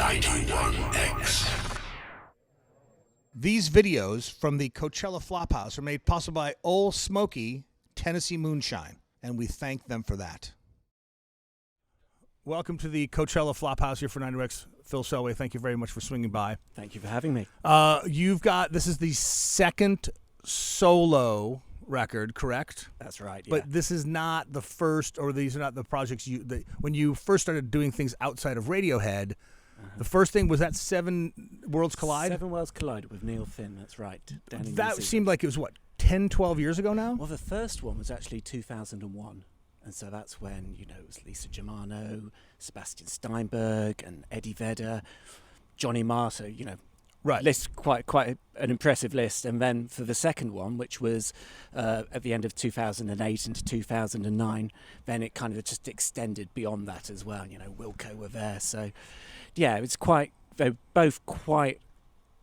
91X. These videos from the Coachella Flophouse are made possible by Old Smoky Tennessee Moonshine, and we thank them for that. Welcome to the Coachella Flophouse here for 90X. Phil Selway, thank you very much for swinging by. Thank you for having me. This is the second solo record, correct? That's right, yeah. But this is not the first, or these are not the projects when you first started doing things outside of Radiohead. The first thing was that Seven Worlds Collide? Seven Worlds Collide with Neil Finn, that's right. That seemed like it was, 10, 12 years ago now? Well, the first one was actually 2001. And so that's when, it was Lisa Germano, Sebastian Steinberg, and Eddie Vedder, Johnny Marr, so, right. List quite an impressive list. And then for the second one, which was at the end of 2008 into 2009, then it kind of just extended beyond that as well. Wilco were there. So, yeah, it's they're both quite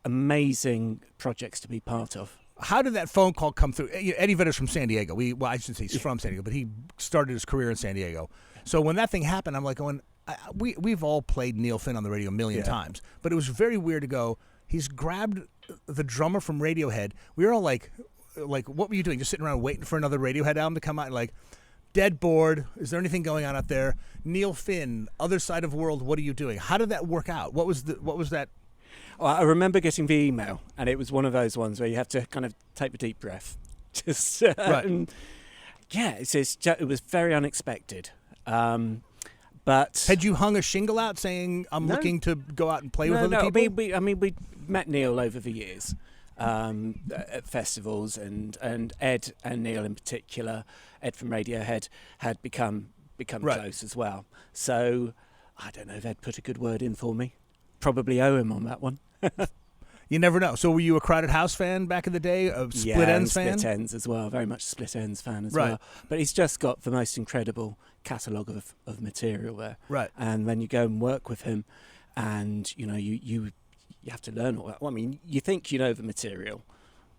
amazing projects to be part of. How did that phone call come through? Eddie Vedder's from San Diego. I shouldn't say he's from San Diego, but he started his career in San Diego. So when that thing happened, I'm like going, we've all played Neil Finn on the radio a million times, but it was very weird to go, he's grabbed the drummer from Radiohead. We were all like, what were you doing? Just sitting around waiting for another Radiohead album to come out? Like, dead bored. Is there anything going on out there? Neil Finn, Other Side of World. What are you doing? How did that work out? What was that? Well, I remember getting the email, and it was one of those ones where you have to kind of take a deep breath. Just right. Yeah, it was very unexpected. But had you hung a shingle out saying, I'm looking to go out and play with other people? We met Neil over the years at festivals, and Ed and Neil in particular, Ed from Radiohead, had become right. close as well. So I don't know if Ed put a good word in for me. Probably owe him on that one. You never know. So were you a Crowded House fan back in the day? A Split Ends fan? Split Ends as well. Very much Split Ends fan as right. well. But he's just got the most incredible catalogue of material there. Right. And when you go and work with him, and you have to learn all that. Well, I mean, you think you know the material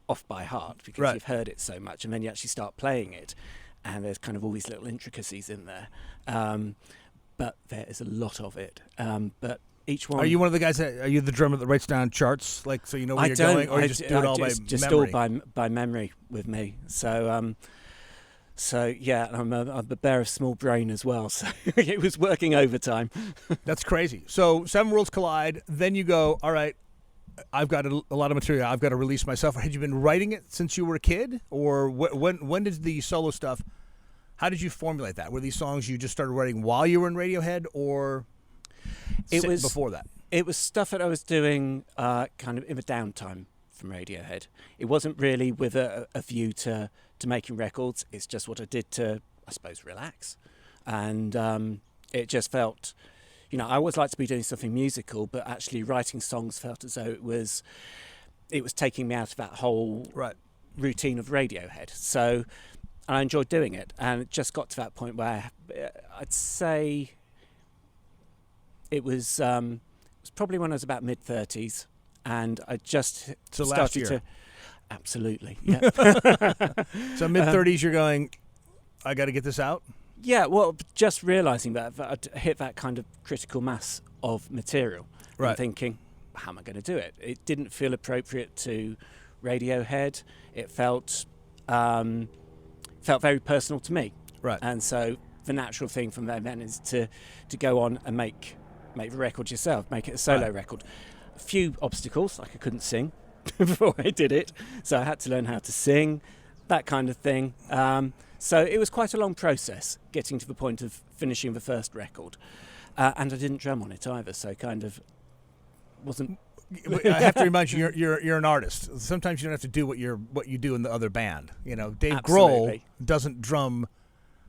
off by heart because right. you've heard it so much, and then you actually start playing it, and there's kind of all these little intricacies in there. But there is a lot of it. But each one. Are you one of the guys are you the drummer that writes down charts, so you know where you're going, or you just do it all by memory? Just all by memory with me. So yeah, I'm a bear of small brain as well. So it was working overtime. That's crazy. So Seven Worlds Collide. Then you go, all right, I've got a lot of material. I've got to release myself. Had you been writing it since you were a kid, or when did the solo stuff? How did you formulate that? Were these songs you just started writing while you were in Radiohead, or before that? It was stuff that I was doing kind of in the downtime from Radiohead. It wasn't really with a view to making records. It's just what I did to, I suppose, relax. And it just felt, I always like to be doing something musical, but actually writing songs felt as though it was taking me out of that whole right. routine of Radiohead. So I enjoyed doing it, and it just got to that point where I'd say it was probably when I was about mid-30s, and I just started last year. to... Absolutely, yeah. So mid-30s, you're going, I got to get this out? Yeah, well, just realising that I'd hit that kind of critical mass of material. Right. And thinking, how am I going to do it? It didn't feel appropriate to Radiohead. It felt very personal to me. Right. And so the natural thing from there then is to go on and make the record yourself, make it a solo record. A few obstacles, like I couldn't sing before I did it, so I had to learn how to sing, that kind of thing. So it was quite a long process getting to the point of finishing the first record, and I didn't drum on it either, so kind of wasn't. I have to remind you, you're an artist. Sometimes you don't have to do what you do in the other band. Dave Absolutely. Grohl doesn't drum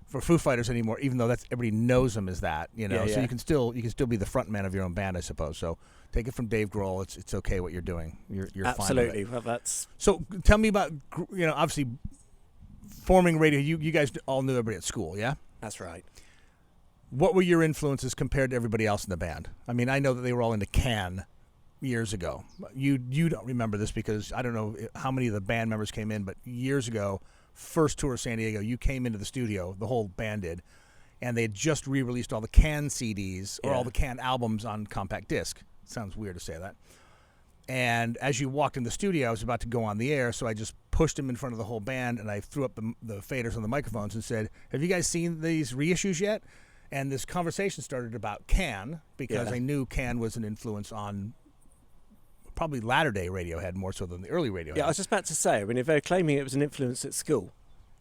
for Foo Fighters anymore, even though everybody knows him as that. Yeah. So you can still be the front man of your own band, I suppose. So take it from Dave Grohl. It's okay what you're doing. You're absolutely. Fine with it. Well, that's. So tell me about obviously forming radio. You guys all knew everybody at school, yeah? That's right. What were your influences compared to everybody else in the band? I mean, I know that they were all into Can years ago. You don't remember this because I don't know how many of the band members came in, but years ago, first tour of San Diego, you came into the studio, the whole band did, and they had just re-released all the Can CDs or all the Can albums on compact disc. Sounds weird to say that. And as you walked in the studio, I was about to go on the air, so I just pushed him in front of the whole band, and I threw up the faders on the microphones and said, "Have you guys seen these reissues yet?" And this conversation started about Can, because I knew Can was an influence on probably latter-day Radiohead more so than the early Radiohead. Yeah, I was just about to say, I mean, if they're claiming it was an influence at school.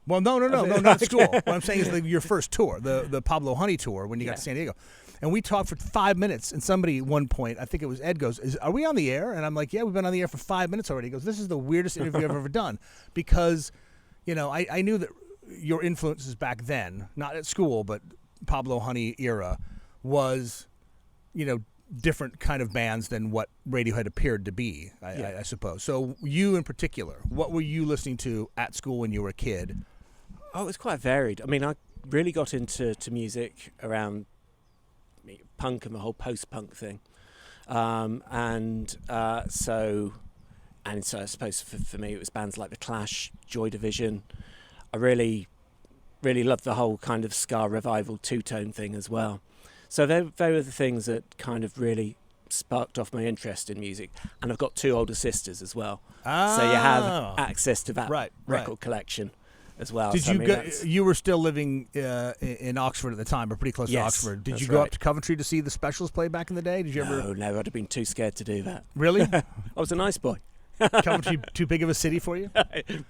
Well, no, not school. What I'm saying is your first tour, the Pablo Honey tour, when you got to San Diego. And we talked for 5 minutes, and somebody at one point, I think it was Ed, goes, "Are we on the air?" And I'm like, "Yeah, we've been on the air for 5 minutes already." He goes, "This is the weirdest interview I've ever done." Because, I knew that your influences back then, not at school, but Pablo Honey era, was, different kind of bands than what Radiohead appeared to be, I suppose. So you in particular, what were you listening to at school when you were a kid? Oh, it was quite varied. I mean, I really got into music around punk and the whole post-punk thing, so I suppose for me it was bands like The Clash, Joy Division. I really loved the whole kind of ska revival two-tone thing as well. So they were the things that kind of really sparked off my interest in music. And I've got 2 older sisters as well, so you have access to that record collection as well. Did you go? You were still living in Oxford at the time, or pretty close to Oxford. Did you go up to Coventry to see the Specials play back in the day? Did you ever? No, I'd have been too scared to do that. Really? I was a nice boy. Coventry too big of a city for you?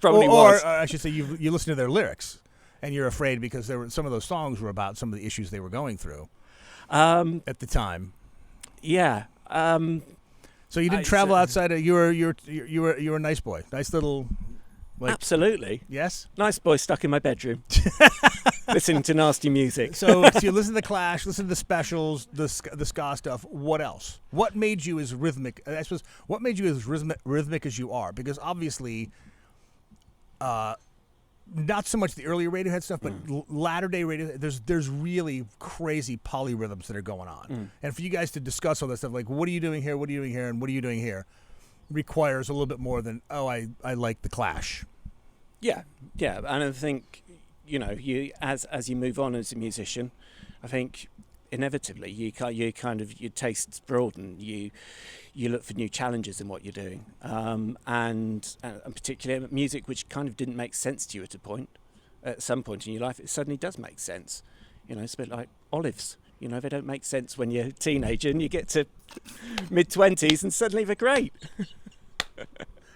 Probably was. Or I should say, you listen to their lyrics, and you're afraid because some of those songs were about some of the issues they were going through at the time. Yeah. So you didn't travel outside of you were a nice boy, nice little. Absolutely. Yes? Nice boy stuck in my bedroom, listening to nasty music. So you listen to The Clash, listen to the Specials, the ska stuff. What else? What made you as rhythmic? I suppose, what made you as rhythmic as you are? Because obviously, not so much the earlier Radiohead stuff, but latter-day Radiohead, there's really crazy polyrhythms that are going on. And for you guys to discuss all that stuff, like, what are you doing here, what are you doing here, and what are you doing here, requires a little bit more than, I like The Clash. Yeah, and I think, you as you move on as a musician, I think inevitably your tastes broaden. You look for new challenges in what you're doing, and particularly music which kind of didn't make sense to you at some point in your life, it suddenly does make sense. It's a bit like olives. They don't make sense when you're a teenager, and you get to mid-20s and suddenly they're great.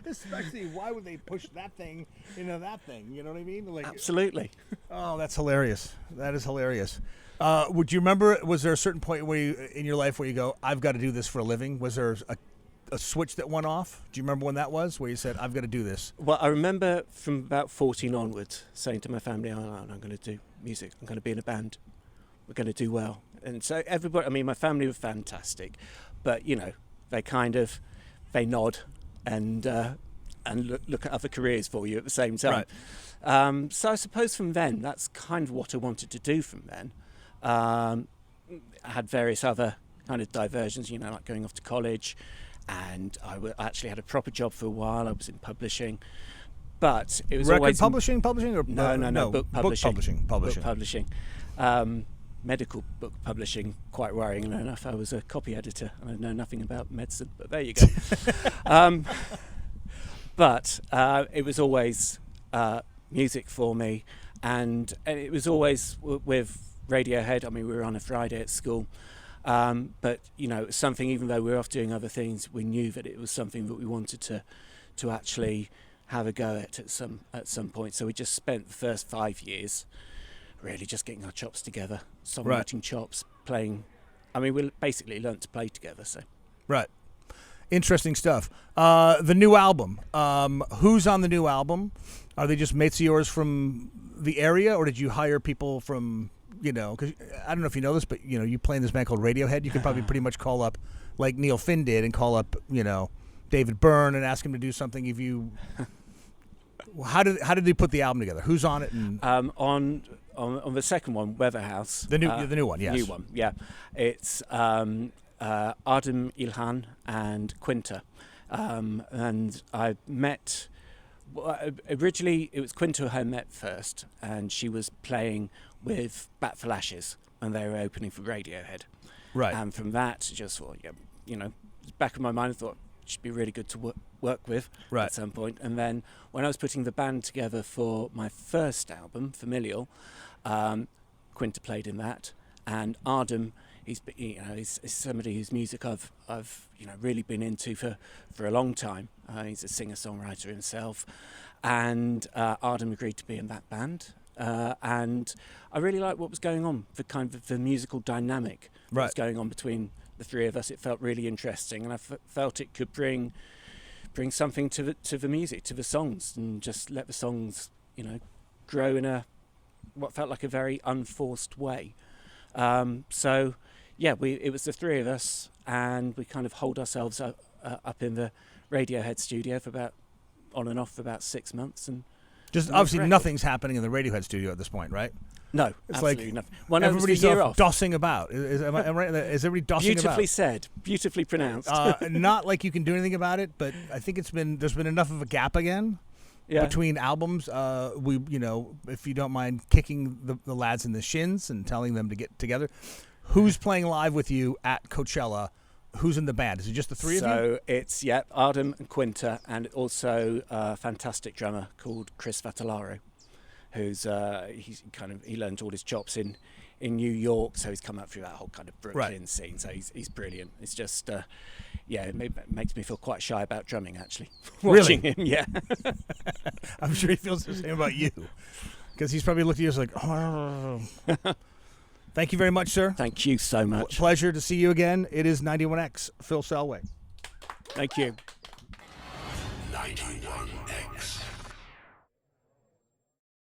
Especially, why would they push that thing into that thing? You know what I mean? Like, absolutely. Oh, that's hilarious. That is hilarious. Would you remember, was there a certain point in your life where you go, I've got to do this for a living? Was there a switch that went off? Do you remember when that was, where you said, I've got to do this? Well, I remember from about 14 onwards saying to my family, I'm going to do music. I'm going to be in a band. We're going to do well. And so everybody, my family were fantastic, but, they nod and look at other careers for you at the same time. Right. So I suppose from then, that's kind of what I wanted to do from then. I had various other kind of diversions, like going off to college, and I actually had a proper job for a while. I was in publishing, but it was always publishing or no, book publishing. Book publishing. Medical book publishing, quite worryingly enough. I was a copy editor and I know nothing about medicine, but there you go. But it was always music for me, and it was always with Radiohead. We were on a Friday at school, but it was something, even though we were off doing other things, we knew that it was something that we wanted to actually have a go at some point. So we just spent the first 5 years really just getting our chops together, songwriting chops, playing. We basically learnt to play together. So, right, interesting stuff. The new album. Who's on the new album? Are they just mates of yours from the area, or did you hire people from? Because I don't know if you know this, but you play in this band called Radiohead. You could probably pretty much call up, like Neil Finn did, and call up David Byrne and ask him to do something. If you, how did they put the album together? Who's on it? And on the second one, Weatherhouse. The new one, yes. New one, yeah. It's Adam Ilhan and Quinta. And I met... Originally, it was Quinta who I met first, and she was playing with Bat for Lashes, and they were opening for Radiohead. Right. And from that, just thought, back of my mind, I thought it should be really good to work with at some point. And then when I was putting the band together for my first album, Familial, Quinta played in that, and Ardham, he's somebody whose music I've really been into for a long time. He's a singer-songwriter himself, and Ardham agreed to be in that band. And I really liked what was going on, the musical dynamic that was going on between the three of us. It felt really interesting, and I felt it could bring something to the music, to the songs, and just let the songs, grow in what felt like a very unforced way. So, yeah, it was the three of us, and we kind of holed ourselves up in the Radiohead studio on and off for about 6 months, and just obviously nothing's happening in the Radiohead studio at this point, right? No, it's absolutely like nothing. Well, everybody's dossing about. Is everybody dossing beautifully about? Beautifully said, beautifully pronounced. Not like you can do anything about it, but I think there's been enough of a gap again between albums. If you don't mind kicking the lads in the shins and telling them to get together. Who's playing live with you at Coachella? Who's in the band? Is it just the three of you? So it's Ardham and Quinta, and also a fantastic drummer called Chris Vattalaro, who's he learned all his chops in New York, so he's come up through that whole kind of Brooklyn scene. So he's brilliant. It's just it makes me feel quite shy about drumming actually. Watching him, yeah. I'm sure he feels the same about you, because he's probably looked at you as like, oh. Thank you very much, sir. Thank you so much. Pleasure to see you again. It is 91X, Phil Selway. Thank you. 91.